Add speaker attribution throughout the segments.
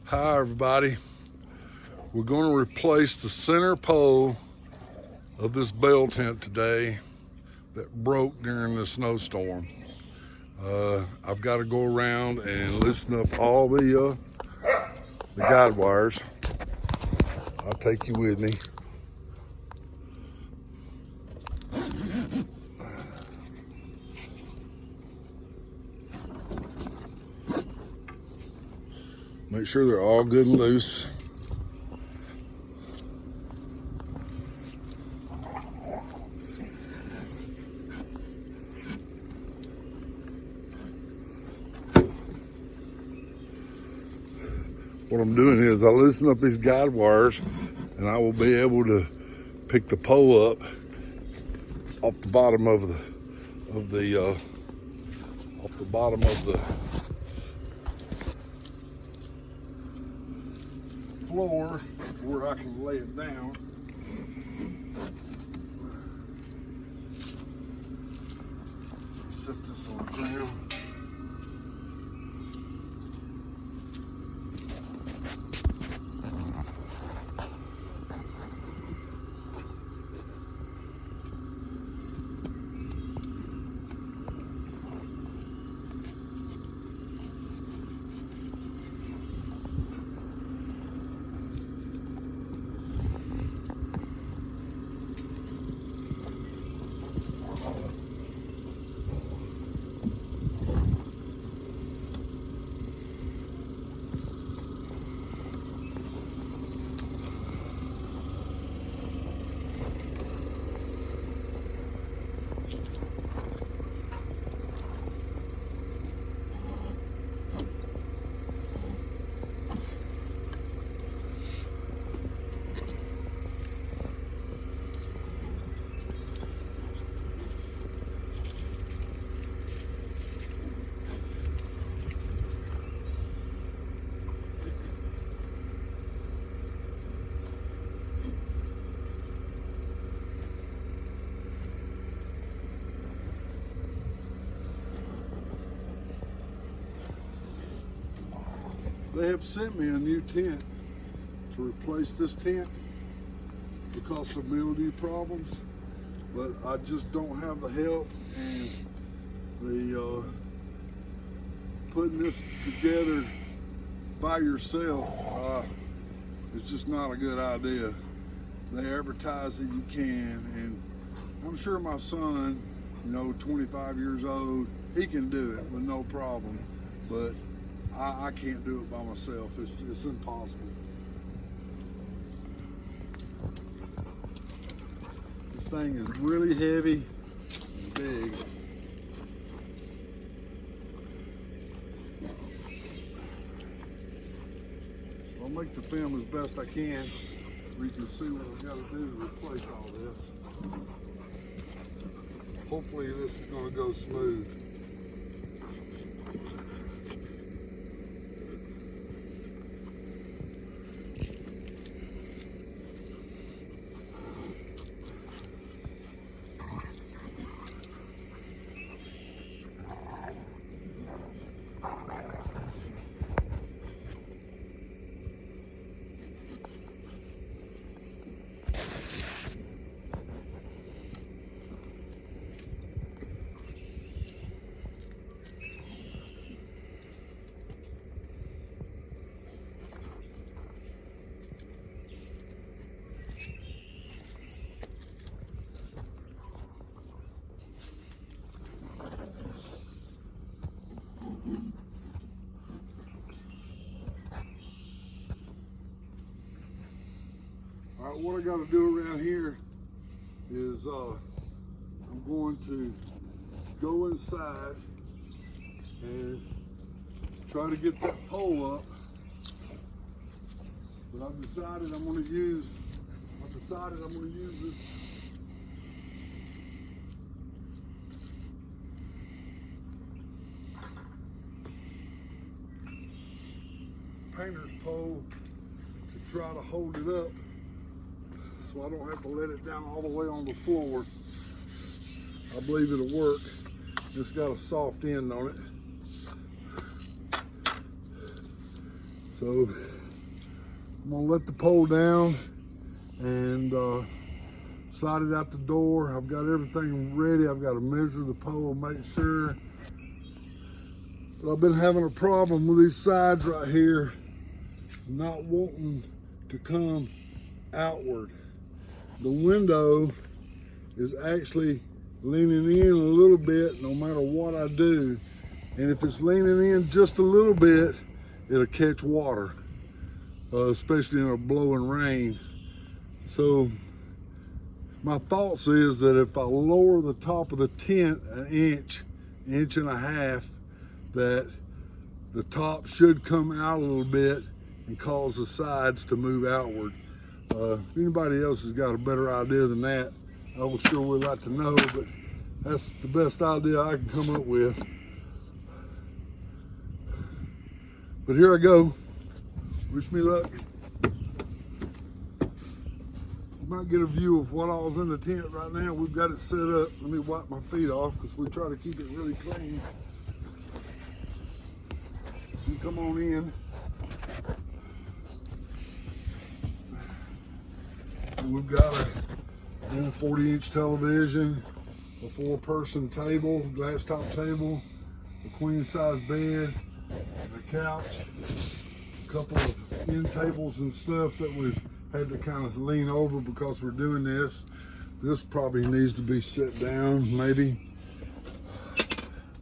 Speaker 1: Hi everybody. We're going to replace the center pole of this bell tent today that broke during the snowstorm. I've got to go around and loosen up all the guide wires. I'll take you with me. Make sure they're all good and loose. What I'm doing is I loosen up these guide wires and I will be able to pick the pole up off the bottom of the floor where I can lay it down. Set this on the ground. They have sent me a new tent to replace this tent because of mildew problems, but I just don't have the help, and the putting this together by yourself is just not a good idea. They advertise that you can, and I'm sure my son, 25 years old, he can do it with no problem, but I can't do it by myself. It's impossible. This thing is really heavy and big. I'll make the film as best I can so you can see what I've got to do to replace all this. Hopefully this is going to go smooth. All right, what I got to do around here is I'm going to go inside and try to get that pole up. But I've decided I'm going to use this painter's pole to try to hold it up, so I don't have to let it down all the way on the floor. I believe it'll work. Just got a soft end on it. So I'm gonna let the pole down and slide it out the door. I've got everything ready. I've got to measure the pole, make sure. But I've been having a problem with these sides right here, not wanting to come outward. The window is actually leaning in a little bit no matter what I do. And if it's leaning in just a little bit, it'll catch water, especially in a blowing rain. So my thoughts is that if I lower the top of the tent an inch and a half, that the top should come out a little bit and cause the sides to move outward. If anybody else has got a better idea than that, I would sure would like to know, but that's the best idea I can come up with. But here I go. Wish me luck. You might get a view of what all's in the tent right now. We've got it set up. Let me wipe my feet off because we try to keep it really clean. So you come on in. And we've got a 40-inch television, a 4-person table, glass top table, a queen size bed, a couch, a couple of end tables and stuff that we've had to kind of lean over because we're doing this. This probably needs to be set down, maybe.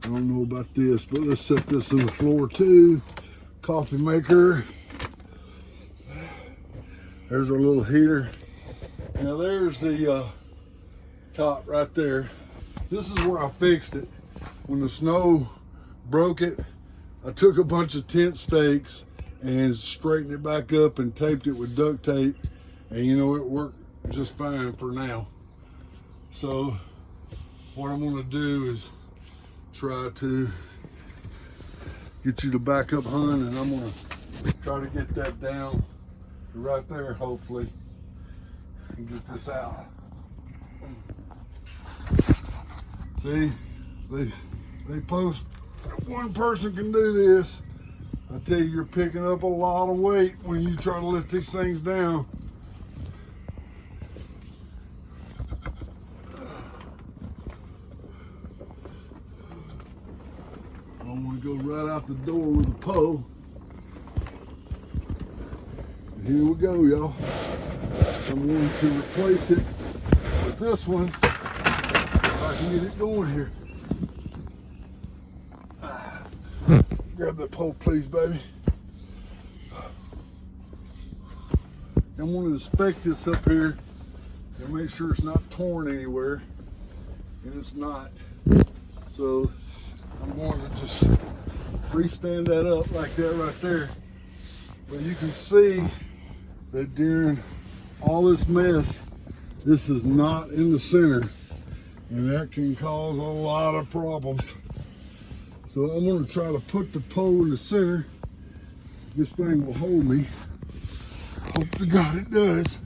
Speaker 1: I don't know about this, but let's set this on the floor too. Coffee maker. There's our little heater. Now there's the top right there. This is where I fixed it. When the snow broke it, I took a bunch of tent stakes and straightened it back up and taped it with duct tape. And you know, it worked just fine for now. So what I'm gonna do is try to get you to back up, hun, and I'm gonna try to get that down to right there, hopefully, and get this out. See, they post one person can do this. I tell you, you're picking up a lot of weight when you try to lift these things down. I don't want to go right out the door with a pole. And here we go, y'all. I'm going to replace it with this one if I can get it going here. Grab that pole, please, baby. I'm going to inspect this up here and make sure it's not torn anywhere, and it's not. So I'm going to just freestand that up like that right there. But you can see that during all this mess, this is not in the center, and that can cause a lot of problems. So I'm going to try to put the pole in the center. This thing will hold me. Hope to God it does.